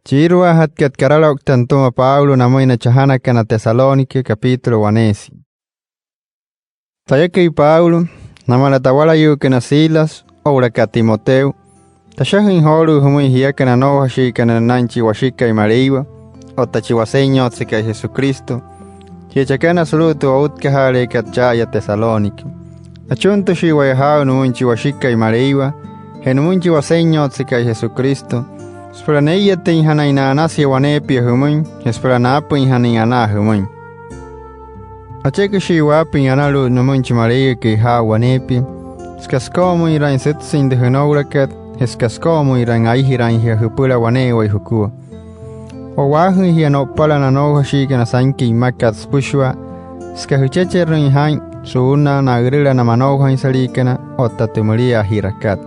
Chirua hatkat karalok tantuma Paulo namoina chahanakan a Tesalónica capítulo 1. Tayakay Paulo namanatawala yukan a Silas ora Timoteo. Tashahin holu humui hiakan a noha shikan a nanchi washika y mariwa o tachiwaseño tsika Jesucristo. Chiachakana saluto a utkahale katchaya Tesalónica. Achunto shiwayahao numunchi washika y mariwa henumunchi waseño tsika Jesucristo. Esperanaya tin hanaina nasi wanepi humun, esperanapo hanina humun. Acheka shiwapi analu numunchi maria ki ha wanepi. Skaskomu iran sitsin de hunaurakat, skaskomu iran aihiran hi hupula wanewa hukua. O wahu hi anopala na noha shika na sanki makat spushwa. Skahuchecherun hain suuna na grila na manoha salikana o tatumulia hirakat.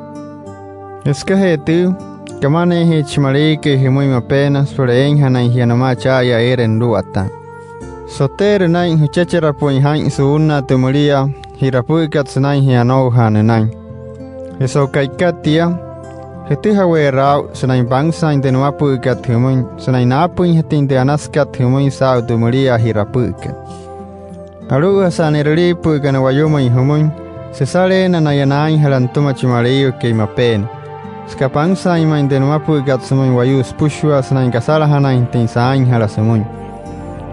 Skahetu Kamane hichmarike himuim apenas por enjana hianama chaya eren luata. Soter nain huchechera puinhain suuna tumulia hirapuikat sunain hianohan nain. Eso kaikatia hetiha werau sunain bangsain tenuapuikat himuin sunain apuin hetin de anaskat himuin sao tumulia hirapuikat. Aluha sanirli puikan wayumain himuin se sale na nayanain halantuma chimario keimapen. Skapang sa imain denuapu gatsumuin wayus pushua sanain kasalahan intin sa ain halasumun.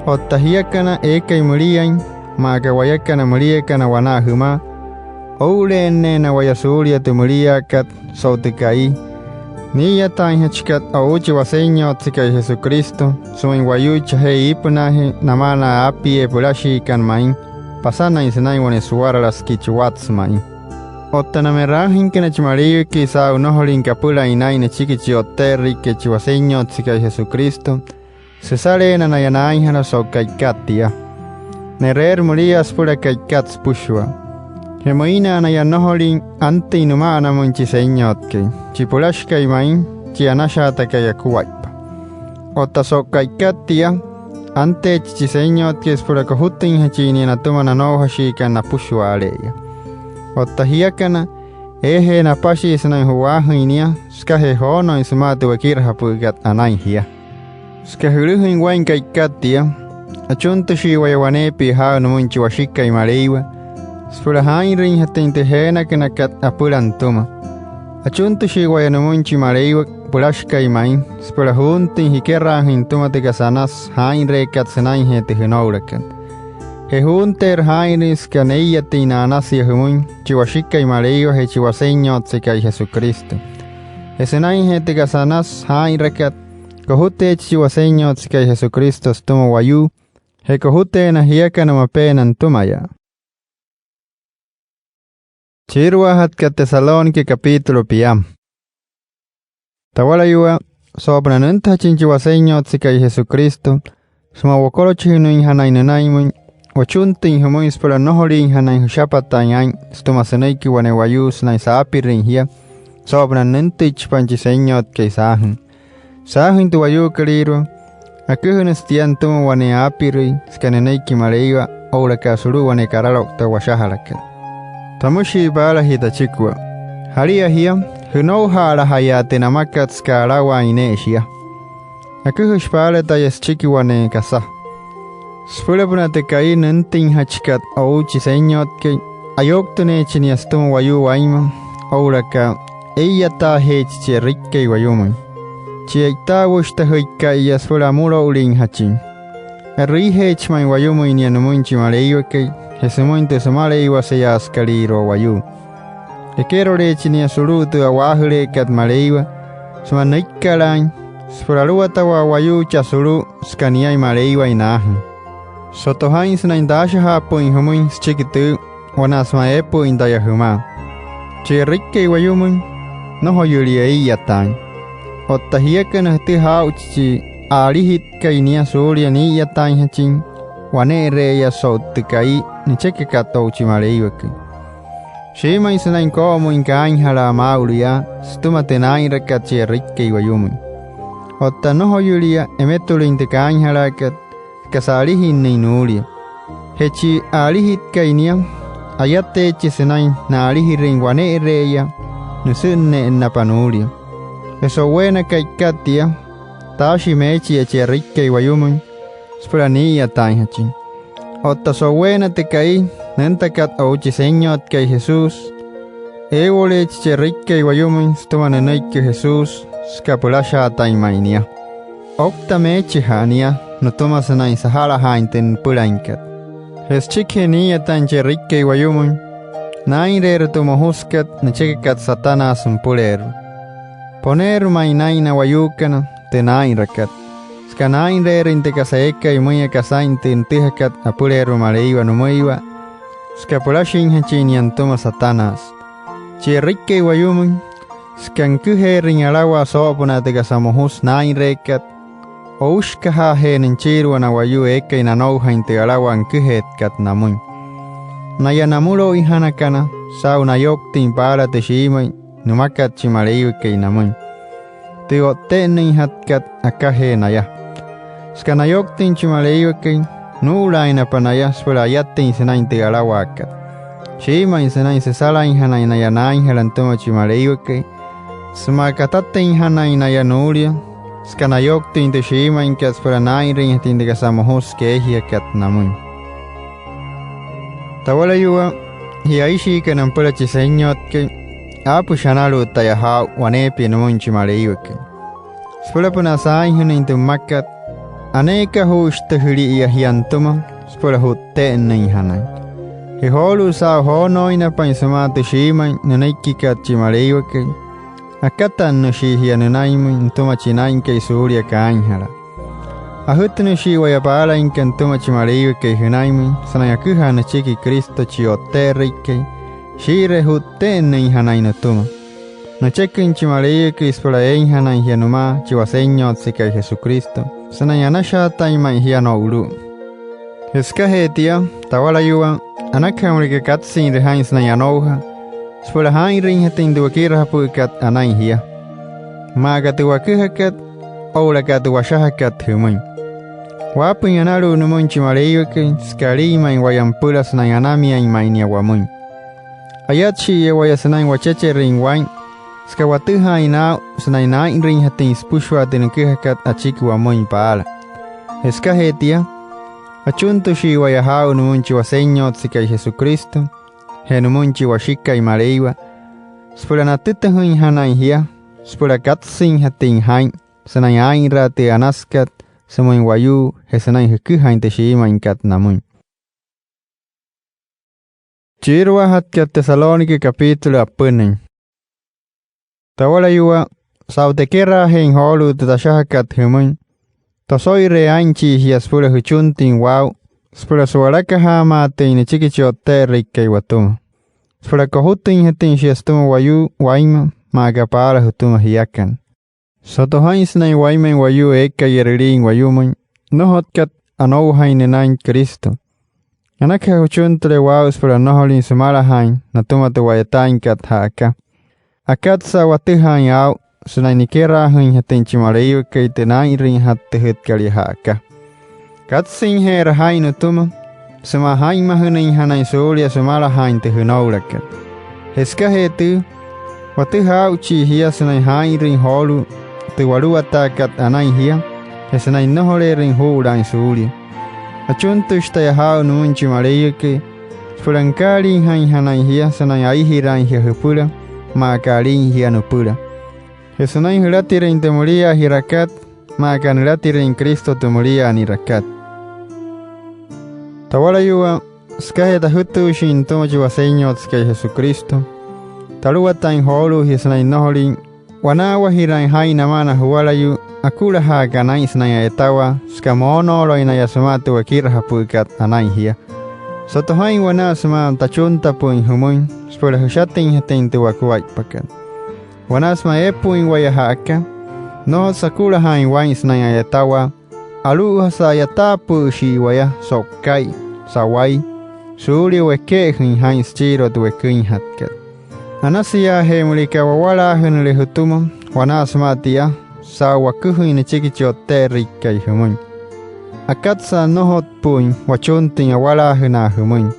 O tahiyakana ekay muriyain, magawayakana muriyakana wanahuma. Oule enne na wayasulia tumuriyakat sautukai. Niya tain hachkat auchi waseño tsikai Jesucristo, sumin wayucha he ipunahe namana apie pulashi kan main, pasana insanain wanesuara las kichuwats main. Otanamerahin que nachmario que sa unoholin capula inaine chiquichi oterri que chivaseño tzika Jesucristo, se sale na nayanain hana so kaikatia. Nerer murias pura kaikats pushua. Hemoina nayanoholin ante inumana munchiseñotke, chipulashka imain, chianashata kayakuwaipa. Ota so kaikatia, ante chichiseñotke pura kohutin hachini na tumana noha shika na pushua aleya. Ottahiakana ehe na pashi isnan huwahinia skahe hono ismatu wakirha pugat anaihia. Skahuruhin wain kaikatia achunto shiwayawanepi hao numunchi washika imariwa spurahainrin hatintehena kanakat apurantuma. Achunto shiwayanumunchi mariwa purashka imain spurahuntin hikerrahin tumatigasanas hainre katsanain hetihunaurakan. Hejunter hainis caneiatina nasia humun, chiwashika y mareo he chiwaseño tzika Jesucristo. Esenain hetigasanas hainrekat, kohute chiwaseño tzika Jesucristo stumo wayu, he kohute na hiaka na mapenan tumaya. Chirwa hatka Tesalónica capítulo piam. Tawala yua, sobra nunta chinchiwaseño tzika Jesucristo, suma wakoro chinu inhanainanaimun, Wachuntin humuis para noholin hanain hushapatayan stumaseneiki wanewayus na isaapirin hiya sobra nentich panchiseñot ke sahun. Sahun tu wayu kaliro akuhun estian tumo wane apiri skaneneiki mareiwa oura kasuru wane karalok ta washahalakat. Tamushi bala hita chikwa. Haria hiya hunou hala hayate namakat skarawa ineishia. Akuhush pala tayas chiki wane kasah. Spulapuna te kai nanting hachkat au chiseñot ke ayoktune chiniastum wayu waima auraka eyata hechiche rikke wayumai chiaita wushta hoika yaspula muro ulin hachin ri hechmai wayumai ni anumunchi maleiwake hesumunte sumaleiwa seyas kaliro wayu ekero le chiniasurutu awahule kat maleiwa sumanikalain spulaluata wa wayu chasuru skaniai maleiwa inahan Sotohain sinaindasha hapo inhumuin chikitu wanasma epo indayahuma. Chirikke wayumun noho yuliei yatan. Ottahiakan hti hauchi alihit kainia surya ni yatan hachin wane reya sotukai ni chekikato chimareiwake. Shima isnain komu inkain hala maulia stumatenain rakat chirikke wayumun. Otta noho yulia emetulin tekain halakat kasalihin ni nulia. Hechi alihit kainia ayate chisenain na alihirin wane reya nusunne napanulia. Eso buena kaikatia tashi mechi eche rikke wayumun spura niya tainhachi otta so buena te kai nentakat auchi señot kai Jesús ewole eche rikke wayumun stumane naike Jesús skapulasha taimainia okta mechi hania no toma sanai sahara hainten pulainkat hes chike niya tanche rikke wayumun nairere tumo huskat na chekat Satanas puleru poner mainaina wayukana te nairakat skanairere inte kasaeka imuya kasainte intihakat apuleru maleiwa numuiwa skapulashin hachinian tuma Satanas che rikke wayumun skankuherin alawa soopuna te kasamohus nairekat oushkaha heninchiru na wayu eka inanouha inte alawa ankuhetkat namun Nayanamulo ihanakana sauna yoktin para te shimai numakat chimareiwe kei namun teo teni hatkat akahe naya skana yoktin chimareiwe kei nula ina panaya spura yatin senain te alawakat shimai senain se sala ihana ina yana ihalantuma chimareiwe kei smakatatte ihana ina yanulia skana yoktin te shimai kat spura nairin hatin de kasamohos kehiakat namun Tawala yuwa hiaishi ke nampula chiseñot ke apu shanalu tayaha wanepi numunchi maleiweke spula puna saihuna intu makat aneka hushta huli iya hiantuma spula hutte ennei hanai hiholu sa honoina paisumatu shimai nunaikkikat chimaleiweke akatan nushi hianunaimu intuma chinainke isuria kaanhala ahutnu shi wayapala inkantuma chimareiweke hinaimu sanayakuha na chiki Kristo chioterike shire huttenne ihanainatuma na chekin chimareiweke ispula einhanai hianuma chiwaseñot sika Jesucristo sanayanasha taimai hiano ulu heskahetia tawala yuwa anakamrike katsin rehain sanayanouha spula hainrin hatinduakirahapukat anai hia magatuwakuhakat oulakatuwashahakat humun Wapun yanalu numun chimareiweke skalimain wayampulas na yanamia imainia wamun ayatchi ye wayasanain wacheche ring wain skawatuha ina sanaina ring hatin spushwa tenukihakat achiki wamun paala eskahetia achuntu shi wayahau numunchi waseñot sikai Jesucristo henumunchi washika imareiwa spula natutahun hanai hia spula katsin hatin hain sanain rate anaskat Samoin wayu hesanai hukuhain te shiimain kat namun. Chirwa hatkat Tesalonike capítulo apunin. Tawala yuwa sautekera hein holu tutashahakat humun. Tosoi reanchi hiaspura huchuntin wow. Spura suaraka hama te ine chikichote rikkei watuma. Spura kohutin hatin shiastuma wayu waima magapara hutuma hiakan. Sotohains na waimen wayu eka yeririn wayumun nohotkat anouhain nain Kristo. Anaka huchuntle waus para noholin sumalahain natumatu wayatain kat haka. Akat sa watuhain au sunainikera hun hatin chimareiwe kaitenain rin hattehut kali haka. Kat sin her hain utuma sumahain mahunin hanai sulia sumalahain tehunaulakat. Heska hetu watuhau chi hia sunai hain rin holu Tuwaluatakat anai hia hesanai nohole rin huudain suuli achuntushta yahau numunchi mareiweke spulankaalin hain hanai hia sanai aihirain hia hupula maakaalin hia nupula hesanai hulatirin tumulia hirakat maakanulatirin Kristo tumulia anirakat tawala yuwa skaheta hutushin tumachi waseñot skai Jesucristo taluwatain holu hesanai noholin Wanawa hirai hai namana huwalayu akula haga nais na etawa skamono lo ina yasumatu wakira hapukat anai hia. Sotohain wana sma tachunta puin humuin spula hushatin hatin tuwakuwait pakat. Wana sma epuin waya haka no sakula hain wains na etawa alu hasa yatapu shi waya sokai sawai suli wekehin hain stiro tuwekuin hatkat. Anasia hemulika wawala hunle hutuma wanasmatia sawa kuhuin chikichote rikai humun. Akatsa nohot puin wachuntin awala huna humun.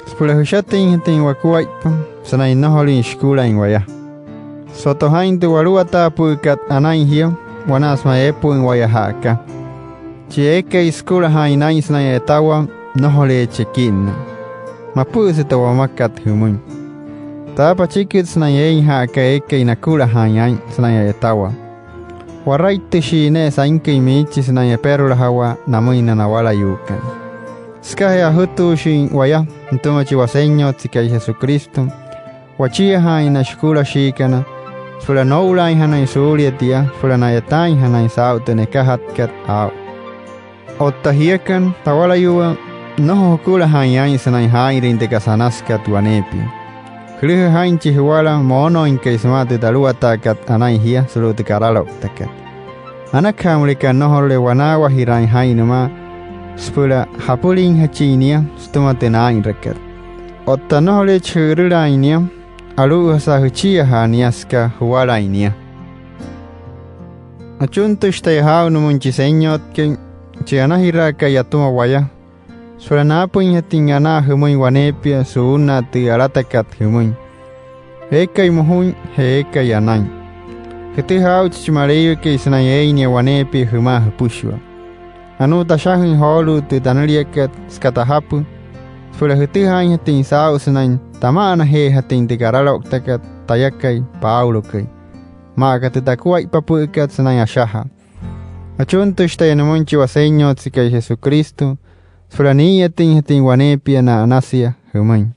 Spula hushatin hitin wakuwaipa sanay noholin shkulain waya. Sotohain tu waluata puikat anay hiyo wanas ma epu in wayahaka. Chieke iskura hainay snaya etawa no hole chekin. Mapuse tawa makat humun. Tapa chikit snaya haka eke inakura hainay snaya etawa. Waraite shine sainke imichi snaya perula hawa namuina na wala yukan. Skaya hutu shin waya ntuma chiwaseño tsikai Jesucristo. Wachia haina shkula shikana. Fula noulai hanay sulia tia, fula nayatai hanay saute nekahat kat au. Otta hiekan tawala yuwa noho kula hainay sanay hairin de kasanaskat wanepi. Krihe hainchi huwala mono inka ismate daluata kat anay hia suluti karalok takat. Anakamulika noho le wanawa hirai hainuma spula hapulin hachinia stumate nain rakat. Otta noho le churulainia alu sa huchia haniaska huwalainia. Achunto shtay hau numunchi señot ke chianahira kayatuma waya. Suranapo inhatingana humuin wanepia suuna ti alatakat humuin. Eka imuhuin he eka yanain. Heti hau chichimareyo ke isnayeinia wanepi huma hupushwa. Anu tashahin holu ti tanuriakat skatahapu. Fula heti hain hatin sao sinain tamana he hatin ti karalok takat tayakai paulokai. Maka ti takuai papuikat sinain ashaha. Achunto shtay numunchi waseño tsikai Jesucristo. Fulania ting wanepi na anasia humain.